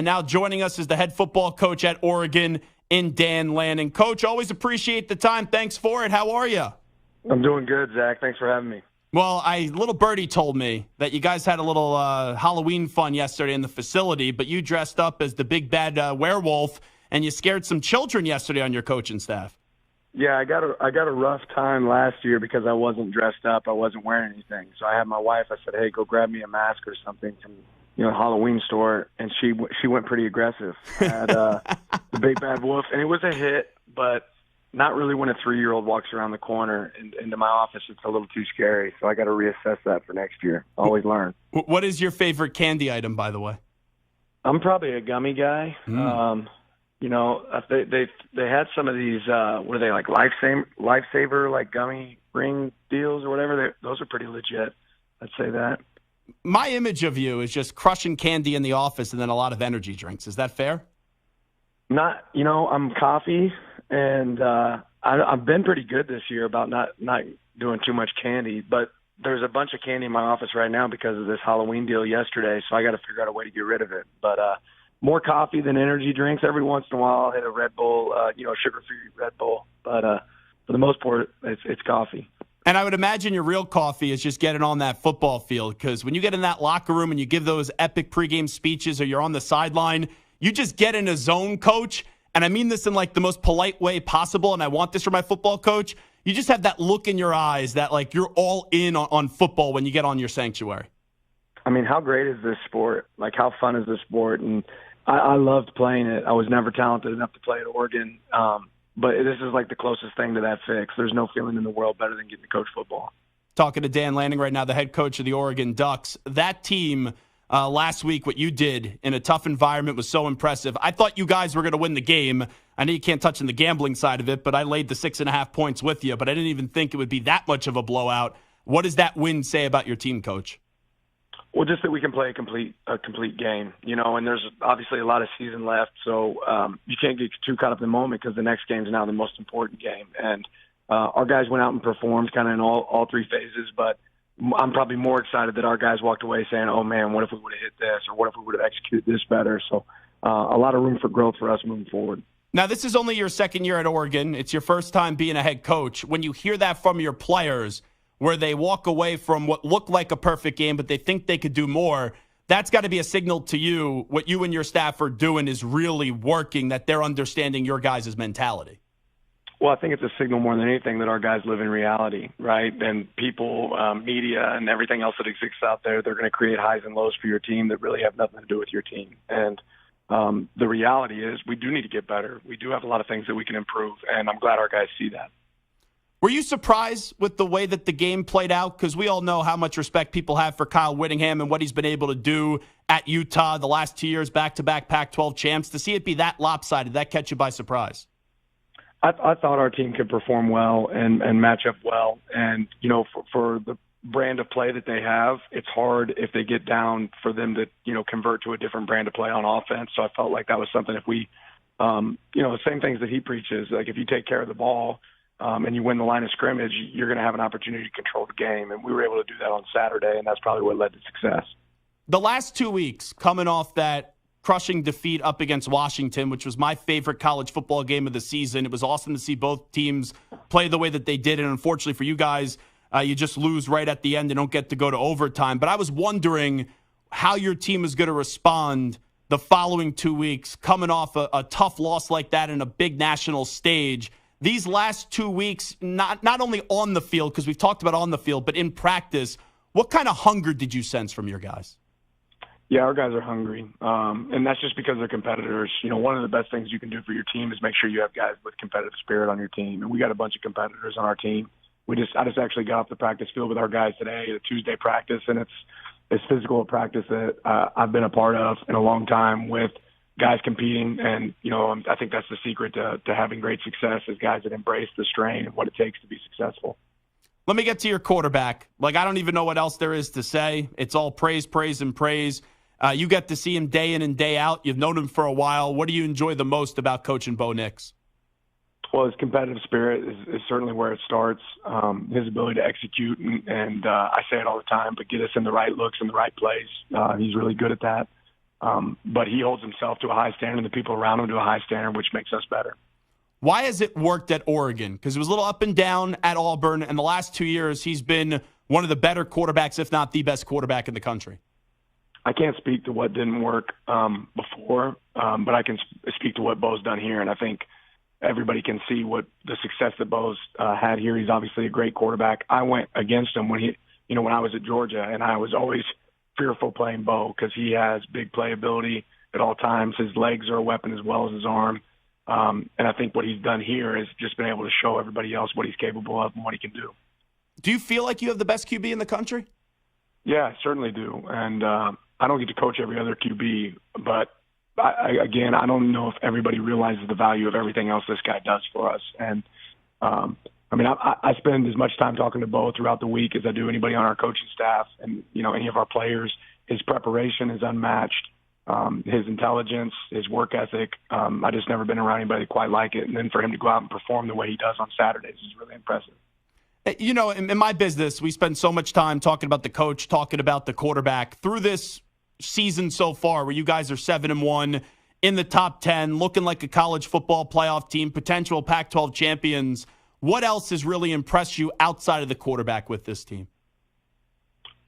And now joining us is the head football coach at Oregon in Dan Lanning. Coach, always appreciate the time. Thanks for it. How are you? I'm doing good, Zach. Thanks for having me. Well, little birdie told me that you guys had a little Halloween fun yesterday in the facility, but you dressed up as the big bad werewolf, and you scared some children yesterday on your coaching staff. Yeah, I got a rough time last year because I wasn't dressed up. I wasn't wearing anything. So I had my wife. I said, "Hey, go grab me a mask or something from a Halloween store," and she went pretty aggressive. I had the big bad wolf, and it was a hit, but not really when a 3-year-old walks around the corner into my office. It's a little too scary, so I got to reassess that for next year. Always learn. What is your favorite candy item, by the way? I'm probably a gummy guy. They had some of these. What are they, like lifesaver like gummy ring deals or whatever? Those are pretty legit. I'd say that. My image of you is just crushing candy in the office and then a lot of energy drinks. Is that fair? Not, I'm coffee, and I've been pretty good this year about not doing too much candy. But there's a bunch of candy in my office right now because of this Halloween deal yesterday, so I got to figure out a way to get rid of it. But more coffee than energy drinks. Every once in a while, I'll hit a Red Bull, sugar-free Red Bull. But for the most part, it's coffee. And I would imagine your real coffee is just getting on that football field, because when you get in that locker room and you give those epic pregame speeches or you're on the sideline, you just get in a zone, Coach. And I mean this in like the most polite way possible, and I want this for my football coach. You just have that look in your eyes that like you're all in on football when you get on your sanctuary. I mean, how great is this sport? Like, how fun is this sport? And I loved playing it. I was never talented enough to play at Oregon. But this is like the closest thing to that fix. There's no feeling in the world better than getting to coach football. Talking to Dan Lanning right now, the head coach of the Oregon Ducks. That team last week, what you did in a tough environment was so impressive. I thought you guys were going to win the game. I know you can't touch on the gambling side of it, but I laid the 6.5 points with you. But I didn't even think it would be that much of a blowout. What does that win say about your team, Coach? Well, just that we can play a complete game, and there's obviously a lot of season left, so you can't get too caught up in the moment because the next game is now the most important game. And our guys went out and performed kind of in all three phases, but I'm probably more excited that our guys walked away saying, "Oh man, what if we would have hit this, or what if we would have executed this better?" So a lot of room for growth for us moving forward. Now, this is only your second year at Oregon. It's your first time being a head coach. When you hear that from your players, where they walk away from what looked like a perfect game, but they think they could do more, that's got to be a signal to you. What you and your staff are doing is really working, that they're understanding your guys' mentality. Well, I think it's a signal more than anything that our guys live in reality, right? And people, media, and everything else that exists out there, they're going to create highs and lows for your team that really have nothing to do with your team. And the reality is we do need to get better. We do have a lot of things that we can improve, and I'm glad our guys see that. Were you surprised with the way that the game played out? Because we all know how much respect people have for Kyle Whittingham and what he's been able to do at Utah the last 2 years, back-to-back Pac-12 champs. To see it be that lopsided, that catch you by surprise? I thought our team could perform well and match up well. And, for the brand of play that they have, it's hard if they get down for them to, convert to a different brand of play on offense. So I felt like that was something if we, the same things that he preaches, like if you take care of the ball, and you win the line of scrimmage, you're going to have an opportunity to control the game. And we were able to do that on Saturday, and that's probably what led to success. The last 2 weeks, coming off that crushing defeat up against Washington, which was my favorite college football game of the season. It was awesome to see both teams play the way that they did. And unfortunately for you guys, you just lose right at the end and don't get to go to overtime. But I was wondering how your team is going to respond the following 2 weeks, coming off a tough loss like that in a big national stage. These last 2 weeks, not only on the field, because we've talked about on the field, but in practice, what kind of hunger did you sense from your guys? Yeah, our guys are hungry, and that's just because they're competitors. One of the best things you can do for your team is make sure you have guys with competitive spirit on your team, and we got a bunch of competitors on our team. I just actually got off the practice field with our guys today at a Tuesday practice, and it's physical practice that I've been a part of in a long time with guys competing, and I think that's the secret to having great success is guys that embrace the strain and what it takes to be successful. Let me get to your quarterback. I don't even know what else there is to say. It's all praise, praise, and praise. You get to see him day in and day out. You've known him for a while. What do you enjoy the most about coaching Bo Nix? Well, his competitive spirit is certainly where it starts. His ability to execute, and I say it all the time, but get us in the right looks in the right place. He's really good at that. But he holds himself to a high standard and the people around him to a high standard, which makes us better. Why has it worked at Oregon? Because it was a little up and down at Auburn, and the last 2 years he's been one of the better quarterbacks, if not the best quarterback in the country. I can't speak to what didn't work before, but I can speak to what Bo's done here, and I think everybody can see what the success that Bo's had here. He's obviously a great quarterback. I went against him when I was at Georgia, and I was always fearful playing Bo because he has big playability at all times. His legs are a weapon as well as his arm. And I think what he's done here is just been able to show everybody else what he's capable of and what he can do. Do you feel like you have the best QB in the country? Yeah, I certainly do. And I don't get to coach every other QB, but I don't know if everybody realizes the value of everything else this guy does for us. And I spend as much time talking to Bo throughout the week as I do anybody on our coaching staff and, any of our players. His preparation is unmatched. His intelligence, his work ethic. I just never been around anybody quite like it. And then for him to go out and perform the way he does on Saturdays is really impressive. In my business, we spend so much time talking about the coach, talking about the quarterback. Through this season so far, where you guys are 7-1 in the top 10, looking like a college football playoff team, potential Pac-12 champions, what else has really impressed you outside of the quarterback with this team?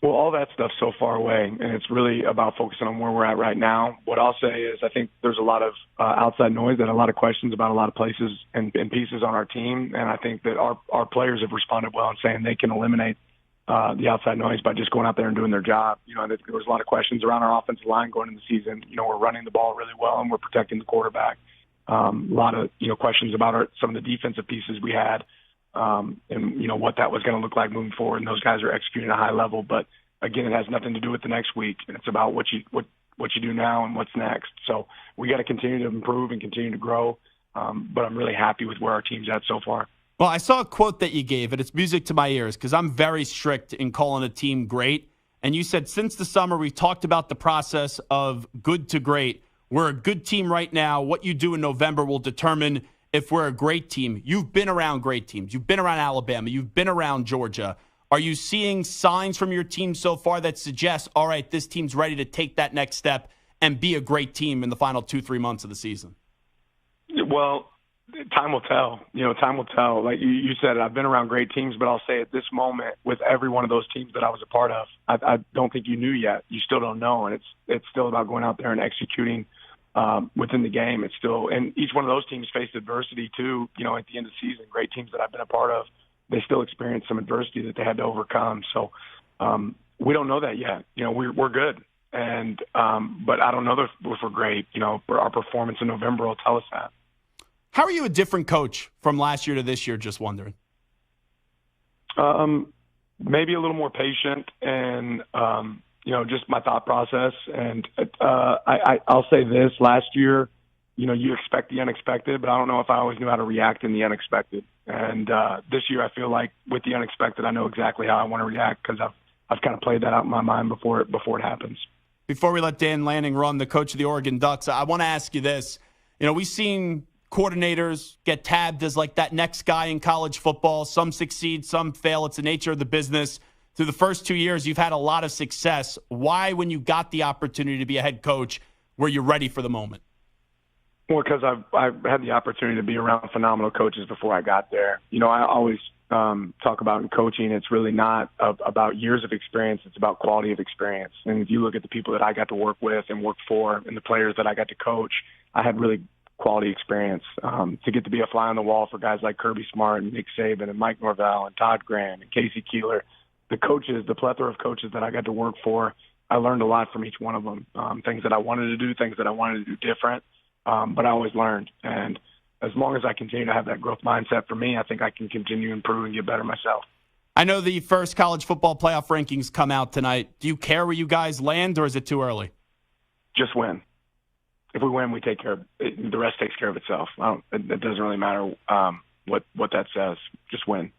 Well, all that stuff's so far away, and it's really about focusing on where we're at right now. What I'll say is I think there's a lot of outside noise and a lot of questions about a lot of places and pieces on our team, and I think that our players have responded well in saying they can eliminate the outside noise by just going out there and doing their job. There was a lot of questions around our offensive line going into the season. We're running the ball really well, and we're protecting the quarterback. A lot of questions about some of the defensive pieces we had. And what that was going to look like moving forward. And those guys are executing at a high level. But again, it has nothing to do with the next week, and it's about what you do now and what's next. So we got to continue to improve and continue to grow. But I'm really happy with where our team's at so far. Well, I saw a quote that you gave, and it's music to my ears because I'm very strict in calling a team great. And you said since the summer we've talked about the process of good to great. We're a good team right now. What you do in November will determine if we're a great team. You've been around great teams. You've been around Alabama. You've been around Georgia. Are you seeing signs from your team so far that suggest, all right, this team's ready to take that next step and be a great team in the final 2-3 months of the season? Well, time will tell. Time will tell. Like you said, I've been around great teams, but I'll say at this moment, with every one of those teams that I was a part of, I don't think you knew yet. You still don't know, and it's still about going out there and executing within the game. It's still, and each one of those teams faced adversity too. At the end of the season, great teams that I've been a part of, they still experienced some adversity that they had to overcome. So we don't know that yet. We're good, and but I don't know if we're great. Our performance in November will tell us that. How are you a different coach from last year to this year? Just wondering. Maybe a little more patient and. Just my thought process. And I'll say this, last year, you expect the unexpected, but I don't know if I always knew how to react in the unexpected. And this year I feel like with the unexpected, I know exactly how I want to react because I've kind of played that out in my mind before it happens. Before we let Dan Lanning run, the coach of the Oregon Ducks, I want to ask you this. We've seen coordinators get tabbed as like that next guy in college football. Some succeed, some fail. It's the nature of the business. Through the first 2 years, you've had a lot of success. Why, when you got the opportunity to be a head coach, were you ready for the moment? Well, because I've had the opportunity to be around phenomenal coaches before I got there. I always talk about in coaching, it's really not about years of experience. It's about quality of experience. And if you look at the people that I got to work with and work for and the players that I got to coach, I had really quality experience. To get to be a fly on the wall for guys like Kirby Smart and Nick Saban and Mike Norvell and Todd Graham and Casey Keeler, the plethora of coaches that I got to work for, I learned a lot from each one of them. Things that I wanted to do, things that I wanted to do different, but I always learned. And as long as I continue to have that growth mindset for me, I think I can continue to improve and get better myself. I know the first college football playoff rankings come out tonight. Do you care where you guys land, or is it too early? Just win. If we win, we take care of it. The rest takes care of itself. It doesn't really matter what that says. Just win.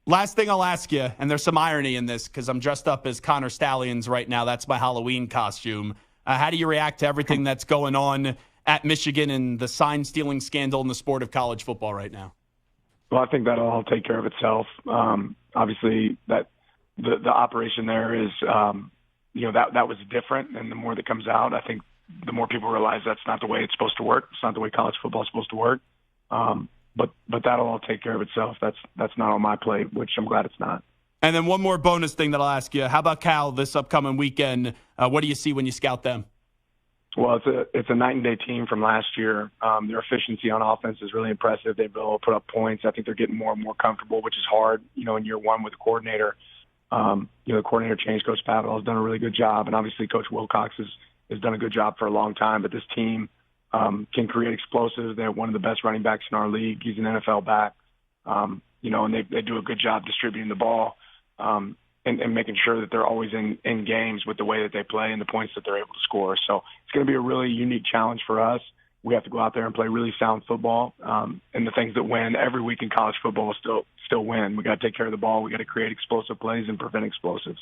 Last thing I'll ask you, and there's some irony in this because I'm dressed up as Connor Stallions right now. That's my Halloween costume. How do you react to everything that's going on at Michigan and the sign-stealing scandal in the sport of college football right now? Well, I think that'll all take care of itself. Obviously, that the operation there is, that was different, and the more that comes out, I think the more people realize that's not the way it's supposed to work. It's not the way college football is supposed to work. But that'll all take care of itself. That's not on my plate, which I'm glad it's not. And then one more bonus thing that I'll ask you. How about Cal this upcoming weekend? What do you see when you scout them? Well, it's a night and day team from last year. Their efficiency on offense is really impressive. They've been able to put up points. I think they're getting more and more comfortable, which is hard, in year one with the coordinator. The coordinator change, Coach Pavel, has done a really good job. And obviously Coach Wilcox has done a good job for a long time. But this team can create explosives. They have one of the best running backs in our league. He's an NFL back. And they do a good job distributing the ball. And making sure that they're always in games with the way that they play and the points that they're able to score. So it's going to be a really unique challenge for us. We have to go out there and play really sound football. And the things that win every week in college football still win. We got to take care of the ball. We got to create explosive plays and prevent explosives.